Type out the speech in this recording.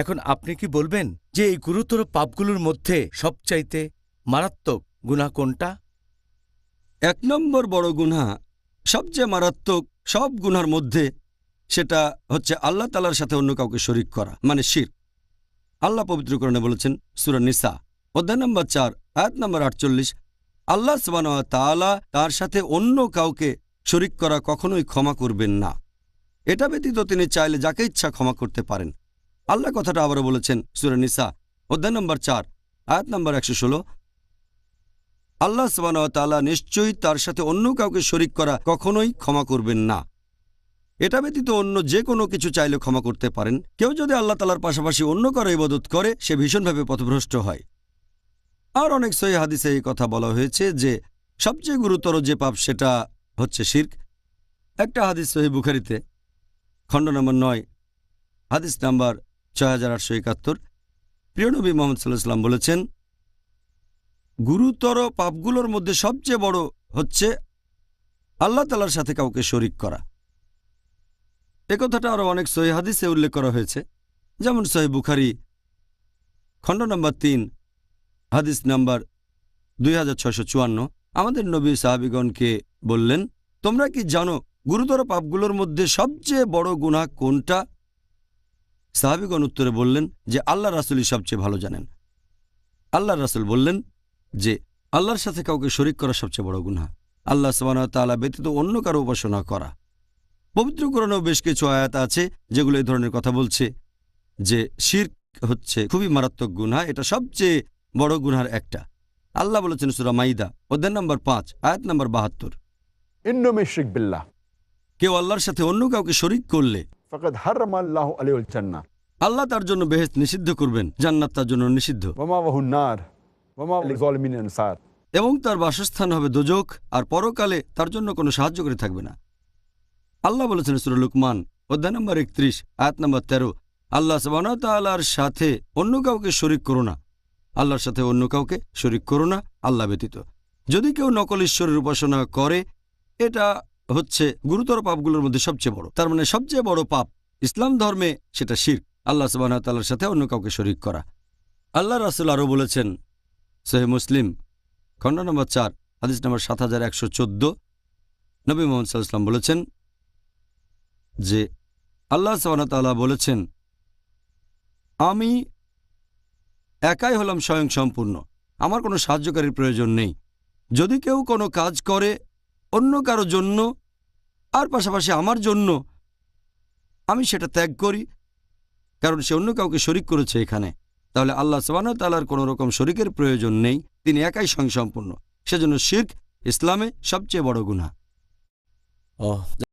এখন আপনি কি বলবেন যে এই গুরুতর পাপগুলোর মধ্যে সবচাইতে মারাত্মক গুনাহ কোনটা? 1 নম্বর বড় গুনাহ, সবচেয়ে মারাত্মক সব গুনার মধ্যে, সেটা হচ্ছে আল্লাহ তাআলার সাথে অন্য কাউকে শরীক করা, মানে শিরক। আল্লাহ পবিত্র কোরআনে বলেছেন, সূরা নিসা অধ্যায় নম্বর 4 আয়াত নম্বর 48, আল্লাহ সুবহানাহু ওয়া তাআলা তার সাথে অন্য কাউকে শরীক করা কখনোই ক্ষমা করবেন না। এটা ব্যতীত তিনি চাইলে যাকে ইচ্ছা ক্ষমা করতে পারেন। আল্লাহ কথাটা আবারও বলেছেন, সূরা নিসা অধ্যায় নম্বর 4 আয়াত নম্বর 116, আল্লাহ সুবহানাহু ওয়া তাআলা নিশ্চয়ই তার সাথে অন্য কাউকে শরীক করা কখনোই ক্ষমা করবেন না। এটা ব্যতীত অন্য যে কোনো কিছু চাইলে ক্ষমা করতে পারেন। কেউ যদি আল্লাহ তাআলার পাশাপাশি অন্য কারো ইবাদত করে, সে ভীষণভাবে পথভ্রষ্ট হয়। আর অনেক সহিহ হাদিসে এই কথা বলা হয়েছে যে সবচেয়ে গুরুতর যে পাপ সেটা হচ্ছে শিরক। একটা হাদিস সহিহ বুখারীতে খণ্ড নম্বর 9 হাদিস নাম্বার 6871, প্রিয় নবী মুহাম্মদ সাল্লাল্লাহু আলাইহি ওয়াসাল্লাম বলেছেন, গুরুতর পাপগুলোর মধ্যে সবচেয়ে বড় হচ্ছে আল্লাহ তাআলার সাথে কাউকে শরীক করা। একথাটা আরও অনেক সহিহ হাদিসে উল্লেখ করা হয়েছে, যেমন সহিহ বুখারী খণ্ড নম্বর 3 হাদিস নাম্বার 2654। আমাদের নবী সাহাবীগণকে বললেন, তোমরা কি জানো গুরুতর পাপগুলোর মধ্যে সবচেয়ে বড় গুনাহ কোনটা? সাহাবীগণ উত্তরে বললেন যে আল্লাহ রাসূলই সবচেয়ে ভালো জানেন। আল্লাহ রাসূল বললেন যে আল্লাহর সাথে কাউকে শরীক করা সবচেয়ে বড় গুনাহ, আল্লাহ সুবহানাহু ওয়া তাআলা ব্যতীত অন্য কারো উপাসনা করা। পবিত্র কোরআনেও বেশ কিছু আয়াত আছে যেগুলো এই ধরনের কথা বলছে যে শিরক হচ্ছে খুবই মারাত্মক গুনাহ, এটা সবচেয়ে বড় গুনাহের একটা। আল্লাহ বলেছেন সূরা মাইদা অধ্যায় নম্বর 5 আয়াত নম্বর 72, ইন্নাম ইশরিক বিল্লাহ, কেউ আল্লাহর সাথে অন্য কাউকে শরীক করলে ফাকাদ হারামাল্লাহু আলাইহিল জান্নাহ, আল্লাহ তার জন্য বেহেশত নিষিদ্ধ করবেন, জান্নাত তার জন্য নিষিদ্ধ, ওয়া মাওয়াহুন নার ওয়া মা লিযালিমিন আনসার, এবং তার বাসস্থান হবে দোজখ, আর পরকালে তার জন্য কোনো সাহায্যকারী থাকবে না। আল্লাহ বলেছেন সূরা লুকমান অধ্যায় নম্বর 31 আয়াত নম্বর 13, আল্লাহ সুবহানাহু ওয়া তাআলার সাথে অন্য কাউকে শরীক করো না, আল্লাহর সাথে অন্য কাউকে শরীক করো না আল্লাহ ব্যতীত। যদি কেউ নকল ঈশ্বরের উপাসনা করে, এটা হচ্ছে গুরুতর পাপগুলোর মধ্যে সবচেয়ে বড়। তার মানে সবচেয়ে বড় পাপ ইসলাম ধর্মে সেটা শিরক, আল্লাহ সুবহানাহু ওয়া তাআলার সাথে অন্য কাউকে শরীক করা। আল্লাহ রাসূল আরও বলেছেন, সহিহ মুসলিম খণ্ড নম্বর 4 হাদিস নম্বর 7114, নবী মুহাম্মদ সাল্লাল্লাহু আলাইহি ওয়াসাল্লাম বলেছেন যে আল্লাহ সুবহানাহু ওয়া তাআলা বলেছেন, আমি একাই হলাম স্বয়ং সম্পূর্ণ, আমার কোনো সাহায্যকারীর প্রয়োজন নেই। যদি কেউ কোনো কাজ করে অন্য কারো জন্য আর পাশাপাশি আমার জন্য, আমি সেটা ত্যাগ করি, কারণ সে অন্য কাউকে শরীক করেছে এখানে। তাহলে আল্লাহ সুবহানাহু ওয়া তাআলার কোনো রকম শরীকের প্রয়োজন নেই, তিনি একাই স্বয়ংসম্পূর্ণ। সেজন্য শিরক ইসলামে সবচেয়ে বড় গুনাহ।